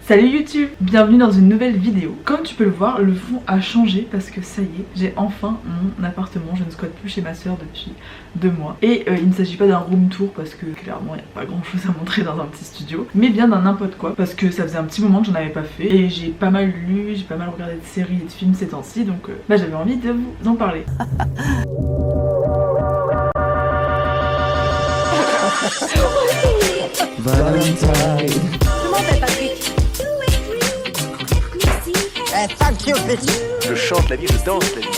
Salut YouTube, bienvenue dans une nouvelle vidéo. Comme tu peux le voir, le fond a changé parce que ça y est, j'ai enfin mon appartement. Je ne squatte plus chez ma soeur depuis 2 mois. Et il ne s'agit pas d'un room tour parce que clairement il n'y a pas grand chose à montrer dans un petit studio, mais bien d'un n'importe quoi parce que ça faisait un petit moment que j'en avais pas fait. Et j'ai pas mal lu, j'ai pas mal regardé de séries et de films ces temps-ci, donc j'avais envie de vous en parler. Valentine. Comment t'es Patrick? Je chante la vie, je danse la vie.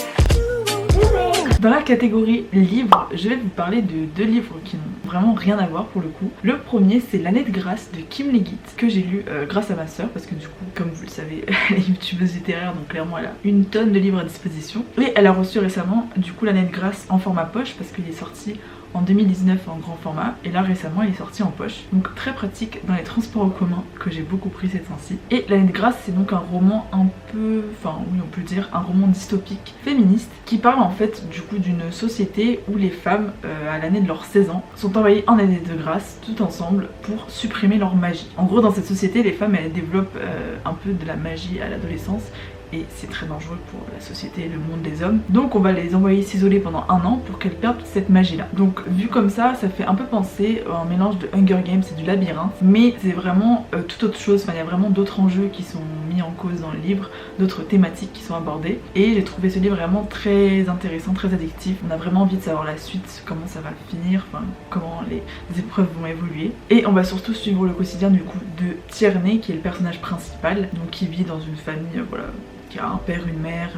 Dans la catégorie livres, je vais vous parler de 2 livres qui n'ont vraiment rien à voir pour le coup. Le premier, c'est L'année de grâce de Kim Leggett, que j'ai lu grâce à ma soeur, parce que du coup, comme vous le savez, elle est youtubeuse littéraire, donc clairement elle a une tonne de livres à disposition. Et elle a reçu récemment du coup L'année de grâce en format poche, parce qu'il est sorti en 2019 en grand format, et là récemment il est sorti en poche, donc très pratique dans les transports en commun, que j'ai beaucoup pris ces temps-ci. Et L'année de grâce, c'est donc un roman un peu, enfin oui on peut le dire, un roman dystopique féministe qui parle en fait du coup d'une société où les femmes à l'année de leurs 16 ans sont envoyées en année de grâce tout ensemble pour supprimer leur magie. En gros, dans cette société, les femmes elles développent un peu de la magie à l'adolescence, et c'est très dangereux pour la société et le monde des hommes. Donc on va les envoyer s'isoler pendant 1 an pour qu'elles perdent cette magie là. Donc vu comme ça fait un peu penser à un mélange de Hunger Games et du labyrinthe, mais c'est vraiment tout autre chose. Enfin, il y a vraiment d'autres enjeux qui sont mis en cause dans le livre, d'autres thématiques qui sont abordées, et j'ai trouvé ce livre vraiment très intéressant, très addictif. On a vraiment envie de savoir la suite, comment ça va finir, enfin comment les épreuves vont évoluer. Et on va surtout suivre le quotidien du coup de Tierney, qui est le personnage principal, donc qui vit dans une famille voilà, qui a un père, une mère,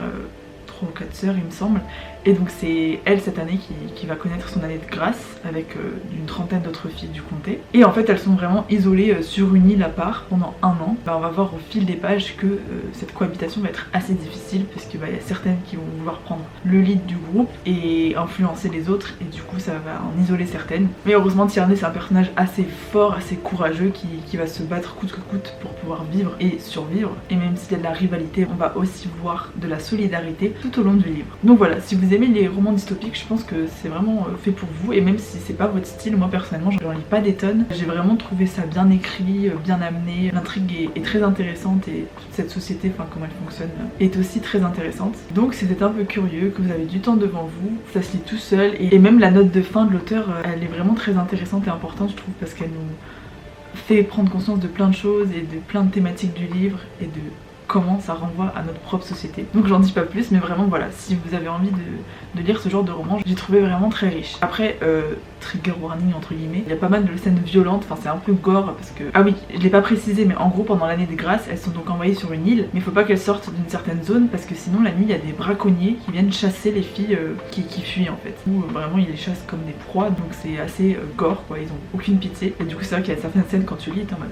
3 ou 4 sœurs il me semble. Et donc c'est elle cette année qui va connaître son année de grâce avec une trentaine d'autres filles du comté. Et en fait elles sont vraiment isolées sur une île à part pendant 1 an. On va voir au fil des pages que cette cohabitation va être assez difficile, parce qu'il y a certaines qui vont vouloir prendre le lead du groupe et influencer les autres, et du coup ça va en isoler certaines. Mais heureusement Tierney c'est un personnage assez fort, assez courageux, qui va se battre coûte que coûte pour pouvoir vivre et survivre. Et même s'il y a de la rivalité, on va aussi voir de la solidarité tout au long du livre. Donc voilà, si vous aimez les romans dystopiques, je pense que c'est vraiment fait pour vous. Et même si c'est pas votre style, moi personnellement je n'en lis pas des tonnes, j'ai vraiment trouvé ça bien écrit, bien amené. L'intrigue est très intéressante, et toute cette société, enfin comment elle fonctionne, est aussi très intéressante. Donc si vous êtes un peu curieux, que vous avez du temps devant vous, ça se lit tout seul. Et même la note de fin de l'auteur, elle est vraiment très intéressante et importante je trouve, parce qu'elle nous fait prendre conscience de plein de choses et de plein de thématiques du livre et de comment ça renvoie à notre propre société. Donc j'en dis pas plus, mais vraiment voilà, si vous avez envie de lire ce genre de roman, j'ai trouvé vraiment très riche. Après, trigger warning entre guillemets, il y a pas mal de scènes violentes, enfin c'est un peu gore parce que... Ah oui, je l'ai pas précisé, mais en gros pendant l'année des grâces, elles sont donc envoyées sur une île, mais il faut pas qu'elles sortent d'une certaine zone, parce que sinon la nuit il y a des braconniers qui viennent chasser les filles qui fuient en fait. Ou vraiment ils les chassent comme des proies, donc c'est assez gore quoi, ils ont aucune pitié. Et du coup c'est vrai qu'il y a certaines scènes quand tu lis, t'es en mode...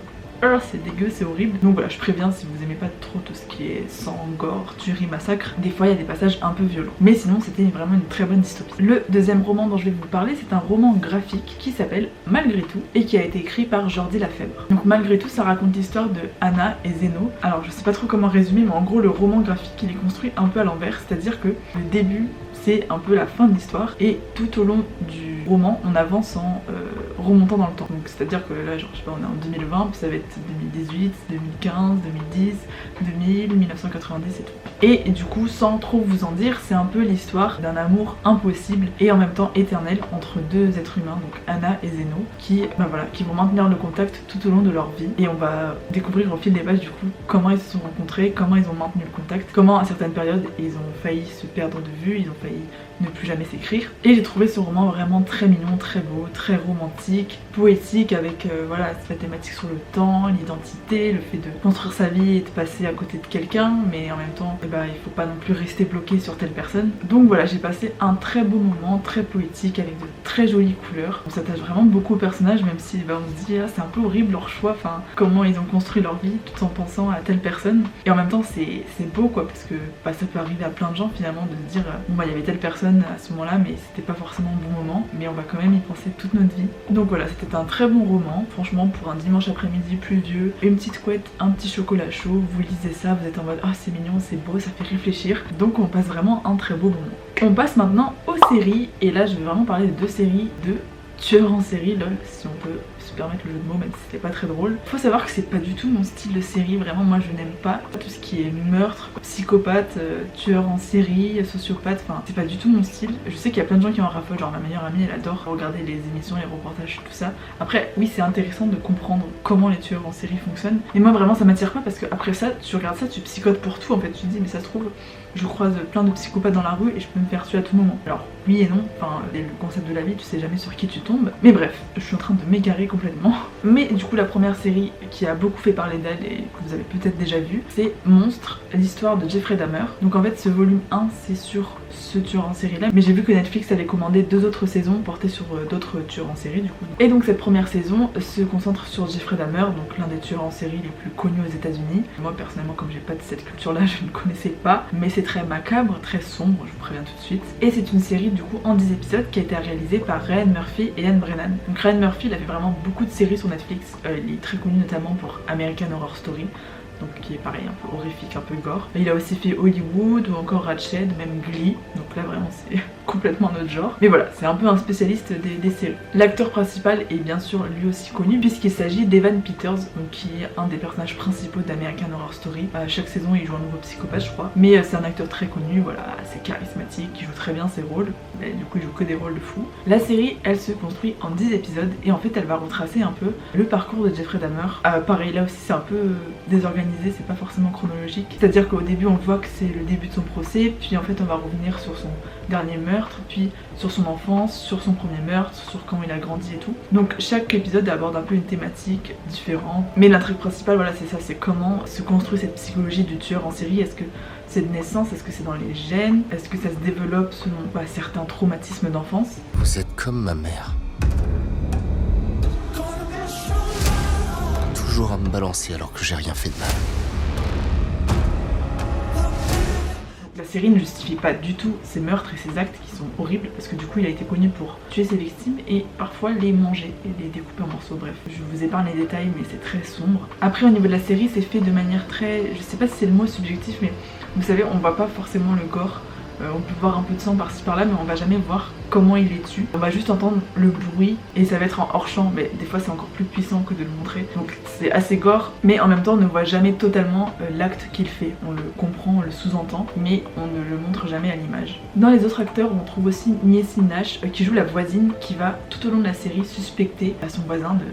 c'est dégueu, c'est horrible. Donc voilà, je préviens, si vous aimez pas trop tout ce qui est sang, gore, tuerie, massacre, des fois il y a des passages un peu violents. Mais sinon c'était vraiment une très bonne dystopie. Le deuxième roman dont je vais vous parler, c'est un roman graphique qui s'appelle Malgré tout, et qui a été écrit par Jordi Lafèbre. Donc Malgré tout, ça raconte l'histoire de Anna et Zeno. Alors je sais pas trop comment résumer, mais en gros le roman graphique il est construit un peu à l'envers, c'est-à-dire que le début c'est un peu la fin de l'histoire, et tout au long du roman on avance en remontant dans le temps. Donc c'est à dire que là genre je sais pas, on est en 2020, puis ça va être 2018, 2015, 2010, 2000, 1990 et tout. Et du coup, sans trop vous en dire, c'est un peu l'histoire d'un amour impossible et en même temps éternel entre 2 êtres humains, donc Anna et Zeno, qui vont maintenir le contact tout au long de leur vie. Et on va découvrir au fil des pages du coup comment ils se sont rencontrés, comment ils ont maintenu le contact, comment à certaines périodes ils ont failli se perdre de vue, ils ont failli ne plus jamais s'écrire. Et j'ai trouvé ce roman vraiment très mignon, très beau, très romantique, poétique, avec voilà, la thématique sur le temps, l'identité, le fait de construire sa vie et de passer à côté de quelqu'un, mais en même temps il faut pas non plus rester bloqué sur telle personne. Donc voilà, j'ai passé un très beau moment, très poétique, avec de très jolies couleurs. On s'attache vraiment beaucoup aux personnages, même si on se dit c'est un peu horrible leur choix, enfin comment ils ont construit leur vie tout en pensant à telle personne. Et en même temps c'est beau quoi, parce que ça peut arriver à plein de gens finalement de se dire bon il y avait telle personne à ce moment là, mais c'était pas forcément un bon moment, mais on va quand même y penser toute notre vie. Donc voilà, c'était un très bon roman, franchement pour un dimanche après-midi pluvieux, une petite couette, un petit chocolat chaud, vous lisez ça, vous êtes en mode oh c'est mignon, c'est beau, ça fait réfléchir. Donc on passe vraiment un très beau moment. On passe maintenant aux séries, et là je vais vraiment parler de 2 séries de tueurs en série, lol, si on peut se permettre le jeu de mots même si c'était pas très drôle. Faut savoir que c'est pas du tout mon style de série, vraiment moi je n'aime pas tout ce qui est meurtre, psychopathe, tueur en série, sociopathe, enfin c'est pas du tout mon style. Je sais qu'il y a plein de gens qui en raffolent, genre ma meilleure amie elle adore regarder les émissions, les reportages, tout ça. Après oui c'est intéressant de comprendre comment les tueurs en série fonctionnent, mais moi vraiment ça m'attire pas parce que après ça tu regardes ça, tu psychotes pour tout en fait, tu te dis mais ça se trouve je croise plein de psychopathes dans la rue et je peux me faire tuer à tout moment. Alors oui et non, enfin le concept de la vie, tu sais jamais sur qui tu tombes. Mais bref, je suis en train de m'égarer complètement. Mais du coup la première série qui a beaucoup fait parler d'elle et que vous avez peut-être déjà vu, c'est Monstre, l'histoire de Jeffrey Dahmer. Donc en fait ce volume 1 c'est sur ce tueur en série là, mais j'ai vu que Netflix avait commandé 2 autres saisons portées sur d'autres tueurs en série du coup. Et donc cette première saison se concentre sur Jeffrey Dahmer, donc l'un des tueurs en série les plus connus aux États-Unis. Moi personnellement comme j'ai pas de cette culture là je ne connaissais pas, mais c'est très macabre, très sombre, je vous préviens tout de suite. Et c'est une série du coup en 10 épisodes qui a été réalisée par Ryan Murphy et Ian Brennan. Donc Ryan Murphy il a fait vraiment beaucoup de séries sur Netflix, il est très connu notamment pour American Horror Story, donc qui est pareil, un peu horrifique, un peu gore. Il a aussi fait Hollywood ou encore Ratched, même Glee, donc là vraiment c'est complètement notre genre. Mais voilà, c'est un peu un spécialiste des séries. L'acteur principal est bien sûr lui aussi connu puisqu'il s'agit d'Evan Peters, donc qui est un des personnages principaux d'American Horror Story. À chaque saison il joue un nouveau psychopathe je crois, mais c'est un acteur très connu, voilà, assez charismatique, qui joue très bien ses rôles, mais du coup il joue que des rôles de fou. La série elle se construit en 10 épisodes et en fait elle va retracer un peu le parcours de Jeffrey Dahmer. Pareil là aussi c'est un peu désorganisé, c'est pas forcément chronologique, c'est à dire qu'au début on voit que c'est le début de son procès, puis en fait on va revenir sur son dernier meurtre, puis sur son enfance, sur son premier meurtre, sur comment il a grandi et tout. Donc chaque épisode aborde un peu une thématique différente, mais l'intrigue principale voilà c'est ça, c'est comment se construit cette psychologie du tueur en série. Est-ce que c'est de naissance, est-ce que c'est dans les gènes, est-ce que ça se développe selon certains traumatismes d'enfance. Vous êtes comme ma mère. Toujours à me balancer alors que j'ai rien fait de mal. La série ne justifie pas du tout ses meurtres et ses actes qui sont horribles parce que du coup il a été connu pour tuer ses victimes et parfois les manger et les découper en morceaux. Bref, je vous épargne les détails mais c'est très sombre. Après au niveau de la série c'est fait de manière très, je sais pas si c'est le mot subjectif, mais vous savez on voit pas forcément le gore. On peut voir un peu de sang par-ci par-là mais on va jamais voir comment il les tue. On va juste entendre le bruit et ça va être en hors-champ, mais des fois c'est encore plus puissant que de le montrer. Donc c'est assez gore, mais en même temps on ne voit jamais totalement l'acte qu'il fait. On le comprend, on le sous-entend, mais on ne le montre jamais à l'image. Dans les autres acteurs on trouve aussi Niecy Nash qui joue la voisine qui va tout au long de la série suspecter à son voisin de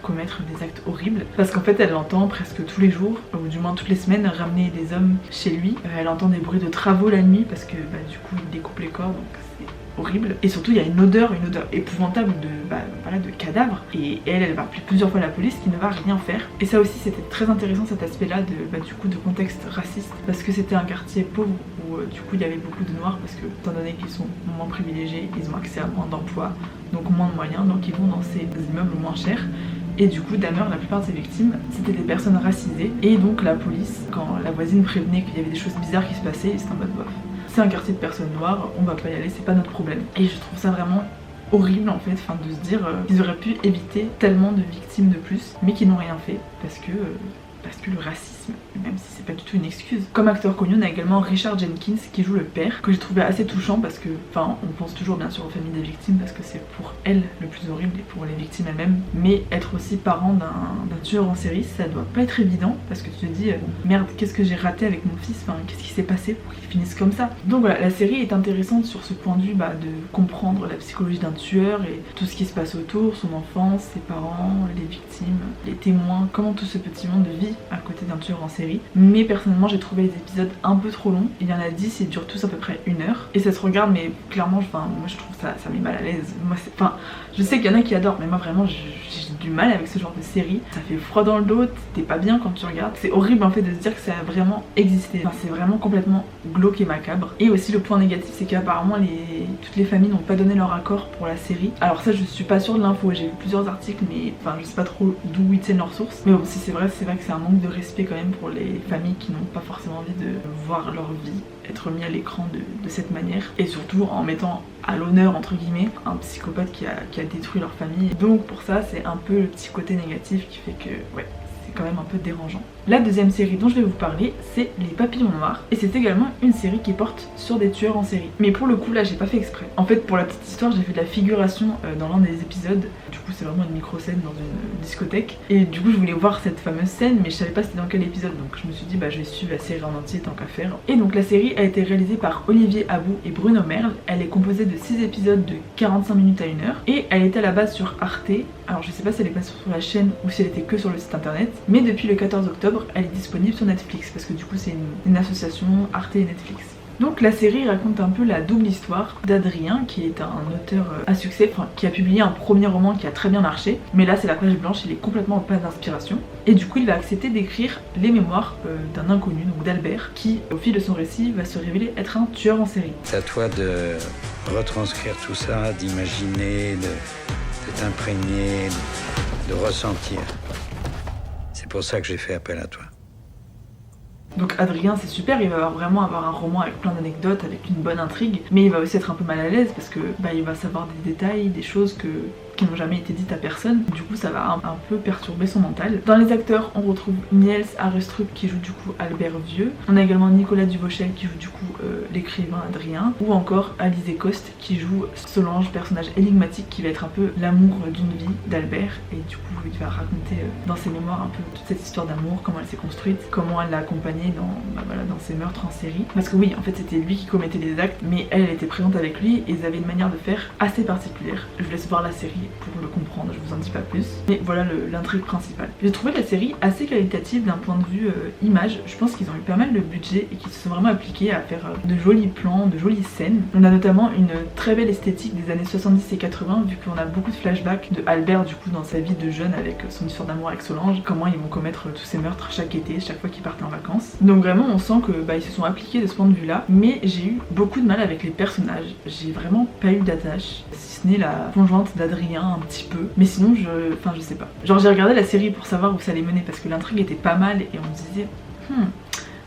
commettre des actes horribles parce qu'en fait elle l'entend presque tous les jours ou du moins toutes les semaines ramener des hommes chez lui. Elle entend des bruits de travaux la nuit parce que du coup il découpe les corps, donc c'est horrible. Et surtout il y a une odeur épouvantable de cadavre et elle va appeler plusieurs fois la police qui ne va rien faire. Et ça aussi c'était très intéressant cet aspect là du coup de contexte raciste parce que c'était un quartier pauvre où du coup il y avait beaucoup de noirs parce que étant donné qu'ils sont moins privilégiés, ils ont accès à moins d'emplois, donc moins de moyens, donc ils vont dans ces immeubles moins chers. Et du coup Dahmer, la plupart de ses victimes, c'était des personnes racisées. Et donc la police, quand la voisine prévenait qu'il y avait des choses bizarres qui se passaient, c'était en mode bof. C'est un quartier de personnes noires, on va pas y aller, c'est pas notre problème. Et je trouve ça vraiment horrible en fait, de se dire qu'ils auraient pu éviter tellement de victimes de plus, mais qui n'ont rien fait parce que le racisme, même si c'est pas du tout une excuse. Comme acteur connu, on a également Richard Jenkins qui joue le père, que j'ai trouvé assez touchant parce que, on pense toujours bien sûr aux familles des victimes parce que c'est pour elles le plus horrible et pour les victimes elles-mêmes, mais être aussi parent d'un tueur en série, ça doit pas être évident parce que tu te dis merde, qu'est-ce que j'ai raté avec mon fils, qu'est-ce qui s'est passé pour qu'il finisse comme ça. Donc voilà, la série est intéressante sur ce point de vue de comprendre la psychologie d'un tueur et tout ce qui se passe autour, son enfance, ses parents, les victimes, les témoins, comment tout ce petit monde vit à côté d'un tueur en série. Mais personnellement j'ai trouvé les épisodes un peu trop longs, il y en a 10, ils durent tous à peu près 1 heure et ça se regarde, mais clairement moi je trouve ça met mal à l'aise. Je sais qu'il y en a qui adorent, mais moi vraiment j'ai du mal avec ce genre de série. Ça fait froid dans le dos, t'es pas bien quand tu regardes. C'est horrible en fait de se dire que ça a vraiment existé. C'est vraiment complètement glauque et macabre. Et aussi le point négatif c'est qu'apparemment toutes les familles n'ont pas donné leur accord pour la série. Alors ça je suis pas sûre de l'info, j'ai vu plusieurs articles mais je sais pas trop d'où ils tiennent leurs sources. Mais bon si c'est vrai que c'est un manque de respect quand même pour les familles qui n'ont pas forcément envie de voir leur vie être mis à l'écran de cette manière, et surtout en mettant à l'honneur entre guillemets un psychopathe qui a détruit leur famille. Donc pour ça c'est un peu le petit côté négatif qui fait que ouais, c'est quand même un peu dérangeant. La deuxième série dont je vais vous parler, c'est Les Papillons Noirs, et c'est également une série qui porte sur des tueurs en série. Mais pour le coup là j'ai pas fait exprès. En fait pour la petite histoire j'ai fait de la figuration dans l'un des épisodes, du coup c'est vraiment une micro-scène dans une discothèque, et du coup je voulais voir cette fameuse scène mais je savais pas c'était dans quel épisode, donc je me suis dit bah je vais suivre la série en entier tant qu'à faire. Et donc la série a été réalisée par Olivier Abou et Bruno Merle, elle est composée de 6 épisodes de 45 minutes à 1 heure, et elle était à la base sur Arte. Alors je sais pas si elle est passée sur la chaîne ou si elle était que sur le site internet, mais depuis le 14 octobre elle est disponible sur Netflix parce que du coup c'est une association Arte et Netflix. Donc la série raconte un peu la double histoire d'Adrien qui est un auteur à succès, enfin qui a publié un premier roman qui a très bien marché, mais là c'est la page blanche, il est complètement en panne d'inspiration, et du coup il va accepter d'écrire les mémoires d'un inconnu, donc d'Albert, qui au fil de son récit va se révéler être un tueur en série. C'est à toi de retranscrire tout ça, d'imaginer, de t'imprégner, de ressentir. C'est pour ça que j'ai fait appel à toi. Donc Adrien c'est super, il va vraiment avoir un roman avec plein d'anecdotes, avec une bonne intrigue, mais il va aussi être un peu mal à l'aise parce que il va savoir des détails, des choses qui n'ont jamais été dites à personne, du coup ça va un peu perturber son mental. Dans les acteurs on retrouve Niels Arestrup qui joue du coup Albert Vieux, on a également Nicolas Duvauchel qui joue du coup l'écrivain Adrien, ou encore Alizé Coste qui joue Solange, personnage énigmatique qui va être un peu l'amour d'une vie d'Albert, et du coup il va raconter dans ses mémoires un peu toute cette histoire d'amour, comment elle s'est construite, comment elle l'a accompagné dans ses meurtres en série. Parce que oui, en fait c'était lui qui commettait les actes, mais elle était présente avec lui et ils avaient une manière de faire assez particulière. Je vous laisse voir la série pour le comprendre, je vous en dis pas plus. Mais voilà l'intrigue principale. J'ai trouvé la série assez qualitative d'un point de vue image. Je pense qu'ils ont eu pas mal de budget et qu'ils se sont vraiment appliqués à faire de jolis plans, de jolies scènes. On a notamment une très belle esthétique des années 70 et 80 vu qu'on a beaucoup de flashbacks de Albert du coup dans sa vie de jeune avec son histoire d'amour avec Solange, comment ils vont commettre tous ces meurtres chaque été, chaque fois qu'ils partent en vacances. Donc vraiment on sent que ils se sont appliqués de ce point de vue là, mais j'ai eu beaucoup de mal avec les personnages. J'ai vraiment pas eu d'attache, si ce n'est la conjointe d'Adrien un petit peu, mais sinon je sais pas. Genre j'ai regardé la série pour savoir où ça allait mener parce que l'intrigue était pas mal et on me disait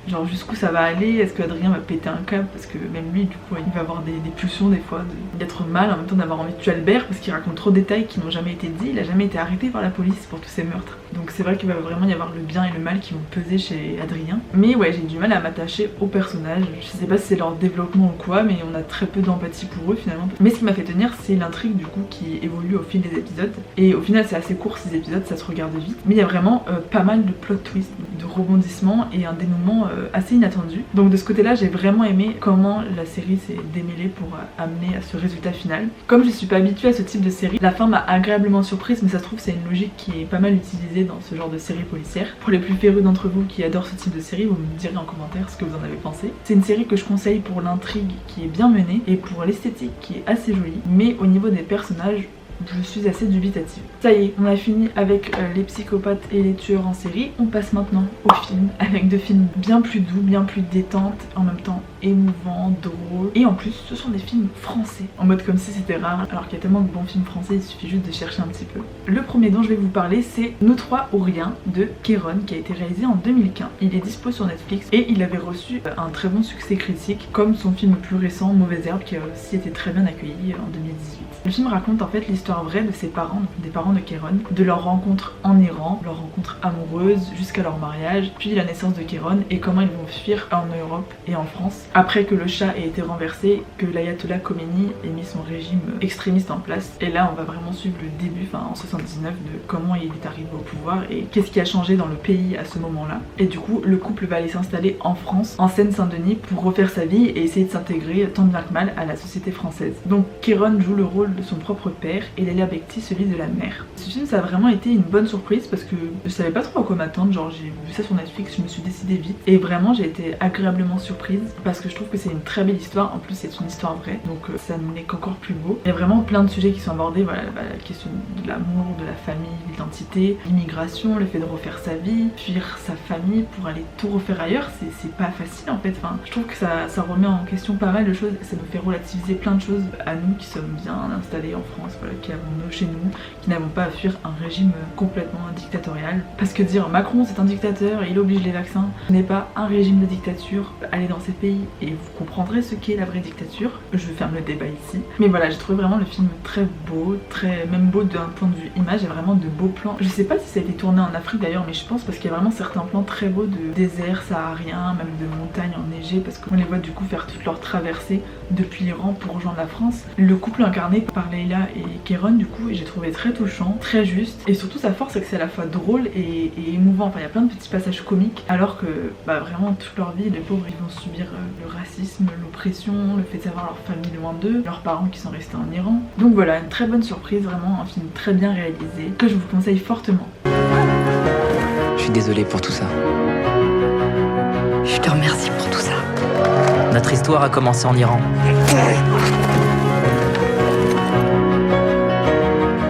genre jusqu'où ça va aller, est-ce que Adrien va péter un câble, parce que même lui du coup il va avoir des pulsions des fois d'être mal, en même temps d'avoir envie de tuer Albert parce qu'il raconte trop de détails qui n'ont jamais été dits, il a jamais été arrêté par la police pour tous ces meurtres. Donc c'est vrai qu'il va vraiment y avoir le bien et le mal qui vont peser chez Adrien. Mais ouais, j'ai du mal à m'attacher aux personnages, je sais pas si c'est leur développement ou quoi, mais on a très peu d'empathie pour eux finalement. Mais ce qui m'a fait tenir c'est l'intrigue du coup qui évolue au fil des épisodes, et au final c'est assez court ces épisodes, ça se regarde vite, mais il y a vraiment pas mal de plot twists, de rebondissements et un dénouement assez inattendu. Donc de ce côté là j'ai vraiment aimé comment la série s'est démêlée pour amener à ce résultat final. Comme je suis pas habituée à ce type de série, la fin m'a agréablement surprise, mais ça se trouve c'est une logique qui est pas mal utilisée dans ce genre de série policière. Pour les plus férus d'entre vous qui adorent ce type de série, vous me direz en commentaire ce que vous en avez pensé. C'est une série que je conseille pour l'intrigue qui est bien menée et pour l'esthétique qui est assez jolie, mais au niveau des personnages je suis assez dubitative. Ça y est, on a fini avec les psychopathes et les tueurs en série. On passe maintenant aux films, avec deux films bien plus doux, bien plus détentes, en même temps émouvants, drôles. Et en plus, ce sont des films français, en mode comme si c'était rare, alors qu'il y a tellement de bons films français, il suffit juste de chercher un petit peu. Le premier dont je vais vous parler, c'est Nous trois ou rien de Kéron, qui a été réalisé en 2015. Il est dispo sur Netflix et il avait reçu un très bon succès critique, comme son film plus récent, Mauvaise Herbe, qui a aussi été très bien accueilli en 2018. Le film raconte en fait l'histoire vraie de ses parents, donc des parents de Kéron, de leur rencontre en Iran, leur rencontre amoureuse jusqu'à leur mariage, puis la naissance de Kéron et comment ils vont fuir en Europe et en France après que le Shah ait été renversé, que l'ayatollah Khomeini ait mis son régime extrémiste en place. Et là on va vraiment suivre le début, en 79, de comment il est arrivé au pouvoir et qu'est-ce qui a changé dans le pays à ce moment-là. Et du coup le couple va aller s'installer en France, en Seine-Saint-Denis, pour refaire sa vie et essayer de s'intégrer tant bien que mal à la société française. Donc Kéron joue le rôle de son propre père et Lélia Becti celui de la mère. Ce film ça a vraiment été une bonne surprise parce que je savais pas trop à quoi m'attendre, genre j'ai vu ça sur Netflix, je me suis décidée vite et vraiment j'ai été agréablement surprise parce que je trouve que c'est une très belle histoire, en plus c'est une histoire vraie donc ça n'est qu'encore plus beau. Il y a vraiment plein de sujets qui sont abordés, voilà, la question de l'amour, de la famille, l'identité, l'immigration, le fait de refaire sa vie, fuir sa famille pour aller tout refaire ailleurs, c'est pas facile en fait, je trouve que ça remet en question pas mal de choses et ça nous fait relativiser plein de choses à nous qui sommes bien installés en France, voilà, qui avons nos chez nous, qui n'avons pas à fuir un régime complètement dictatorial. Parce que dire Macron c'est un dictateur et il oblige les vaccins, ce n'est pas un régime de dictature. Aller dans ces pays et vous comprendrez ce qu'est la vraie dictature. Je ferme le débat ici. Mais voilà, j'ai trouvé vraiment le film très beau, même beau d'un point de vue image, il y a vraiment de beaux plans. Je sais pas si ça a été tourné en Afrique d'ailleurs, mais je pense parce qu'il y a vraiment certains plans très beaux de désert saharien, même de montagnes enneigées, parce qu'on les voit du coup faire toute leur traversée depuis l'Iran pour rejoindre la France. Le couple incarné par Leila et Kéron du coup, j'ai trouvé très touchant, très juste, et surtout sa force c'est que c'est à la fois drôle et émouvant. Enfin il y a plein de petits passages comiques, alors que vraiment toute leur vie les pauvres ils vont subir le racisme, l'oppression, le fait de savoir leur famille loin d'eux, leurs parents qui sont restés en Iran. Donc voilà, une très bonne surprise, vraiment un film très bien réalisé que je vous conseille fortement. Je suis désolé pour tout ça. Je te remercie pour tout ça. Notre histoire a commencé en Iran.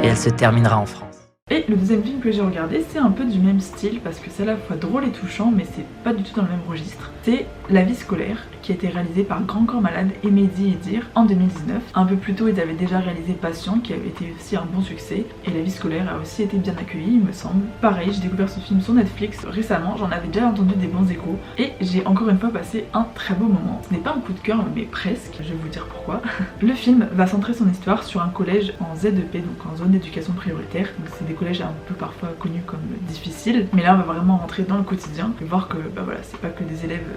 Et elle se terminera en France. Et le deuxième film que j'ai regardé, c'est un peu du même style parce que c'est à la fois drôle et touchant, mais c'est pas du tout dans le même registre. C'est La vie scolaire, qui a été réalisé par Grand Corps Malade et Mehdi Edir en 2019. Un peu plus tôt, ils avaient déjà réalisé Patient, qui avait été aussi un bon succès, et La vie scolaire a aussi été bien accueillie, il me semble. Pareil, j'ai découvert ce film sur Netflix récemment, j'en avais déjà entendu des bons échos, et j'ai encore une fois passé un très beau moment. Ce n'est pas un coup de cœur, mais presque, je vais vous dire pourquoi. Le film va centrer son histoire sur un collège en ZEP, donc en zone d'éducation prioritaire, donc c'est des collèges un peu parfois connus comme difficiles, mais là on va vraiment rentrer dans le quotidien et voir que voilà, c'est pas que des élèves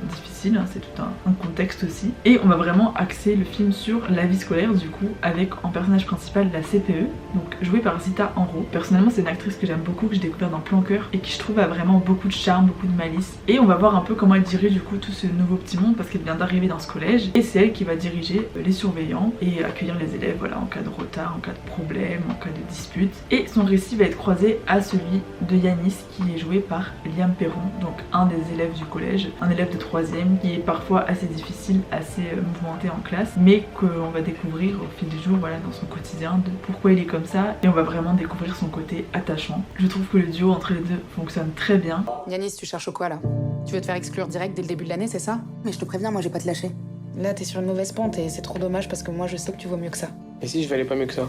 difficiles, hein, c'est tout un contexte aussi, et on va vraiment axer le film sur la vie scolaire du coup, avec en personnage principal la CPE, donc jouée par Zita Enro. Personnellement c'est une actrice que j'aime beaucoup, que j'ai découvert dans Plan Cœur et qui je trouve a vraiment beaucoup de charme, beaucoup de malice, et on va voir un peu comment elle dirige du coup tout ce nouveau petit monde parce qu'elle vient d'arriver dans ce collège, et c'est elle qui va diriger les surveillants et accueillir les élèves voilà, en cas de retard, en cas de problème, en cas de dispute, et son récit va être croisé à celui de Yanis qui est joué par Liam Perron, donc un des élèves du collège, un élève de 3ème qui est parfois assez difficile, assez mouvementé en classe, mais qu'on va découvrir au fil des jours voilà, dans son quotidien de pourquoi il est comme ça, et on va vraiment découvrir son côté attachant. Je trouve que le duo entre les deux fonctionne très bien. Yanis, tu cherches quoi là? Tu veux te faire exclure direct dès le début de l'année, c'est ça? Mais je te préviens, moi j'ai pas te lâcher. Là t'es sur une mauvaise pente et c'est trop dommage parce que moi je sais que tu vaux mieux que ça. Et si je valais pas mieux que ça?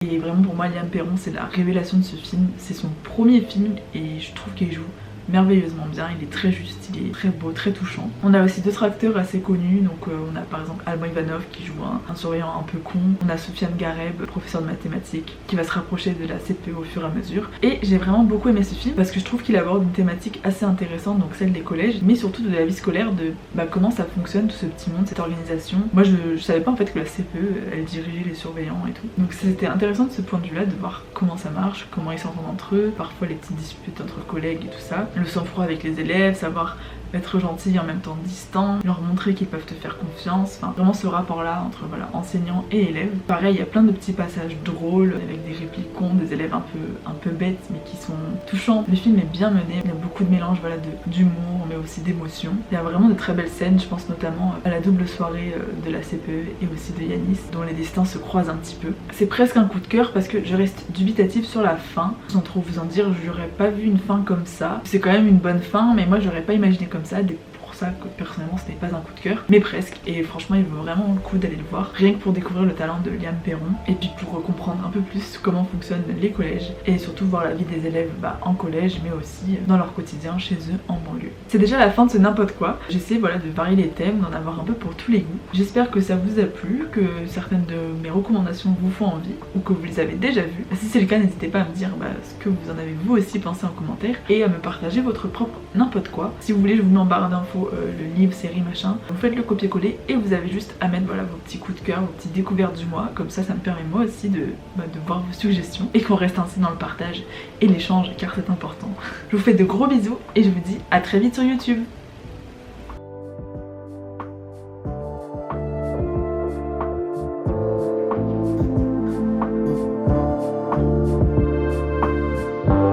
Et vraiment pour moi Liam Perron c'est la révélation de ce film, c'est son premier film et je trouve qu'il joue merveilleusement bien, il est très juste, il est très beau, très touchant. On a aussi d'autres acteurs assez connus, donc on a par exemple Alban Ivanov qui joue un surveillant un peu con, on a Sofiane Gareb, professeur de mathématiques, qui va se rapprocher de la CPE au fur et à mesure. Et j'ai vraiment beaucoup aimé ce film parce que je trouve qu'il aborde une thématique assez intéressante, donc celle des collèges, mais surtout de la vie scolaire, de comment ça fonctionne tout ce petit monde, cette organisation. Moi je savais pas en fait que la CPE elle dirigeait les surveillants et tout, donc c'était intéressant de ce point de vue là de voir comment ça marche, comment ils s'entendent entre eux, parfois les petites disputes entre collègues et tout ça, le sang-froid avec les élèves, savoir être gentil et en même temps distant, leur montrer qu'ils peuvent te faire confiance, enfin vraiment ce rapport là entre voilà, enseignants et élèves. Pareil, il y a plein de petits passages drôles avec des répliques cons, des élèves un peu bêtes mais qui sont touchants. Le film est bien mené, il y a beaucoup de mélange voilà, d'humour mais aussi d'émotion. Il y a vraiment de très belles scènes, je pense notamment à la double soirée de la CPE et aussi de Yanis, dont les destins se croisent un petit peu. C'est presque un coup de cœur parce que je reste dubitative sur la fin, sans trop vous en dire, j'aurais pas vu une fin comme ça. C'est quand même une bonne fin mais moi j'aurais pas imaginé comme ça, pour ça que personnellement ce n'est pas un coup de cœur, mais presque, et franchement il vaut vraiment le coup d'aller le voir, rien que pour découvrir le talent de Liam Perron, et puis pour comprendre un peu plus comment fonctionnent les collèges, et surtout voir la vie des élèves en collège, mais aussi dans leur quotidien chez eux en banlieue. C'est déjà la fin de ce n'importe quoi, j'essaie voilà, de varier les thèmes, d'en avoir un peu pour tous les goûts. J'espère que ça vous a plu, que certaines de mes recommandations vous font envie, ou que vous les avez déjà vues. Si c'est le cas, n'hésitez pas à me dire ce que vous en avez vous aussi pensé en commentaire, et à me partager votre propre n'importe quoi. Si vous voulez, je vous mets en barre d'infos le livre, série, machin. Vous faites le copier-coller et vous avez juste à mettre voilà, vos petits coups de cœur, vos petites découvertes du mois. Comme ça, ça me permet moi aussi de voir vos suggestions et qu'on reste ainsi dans le partage et l'échange car c'est important. Je vous fais de gros bisous et je vous dis à très vite sur YouTube.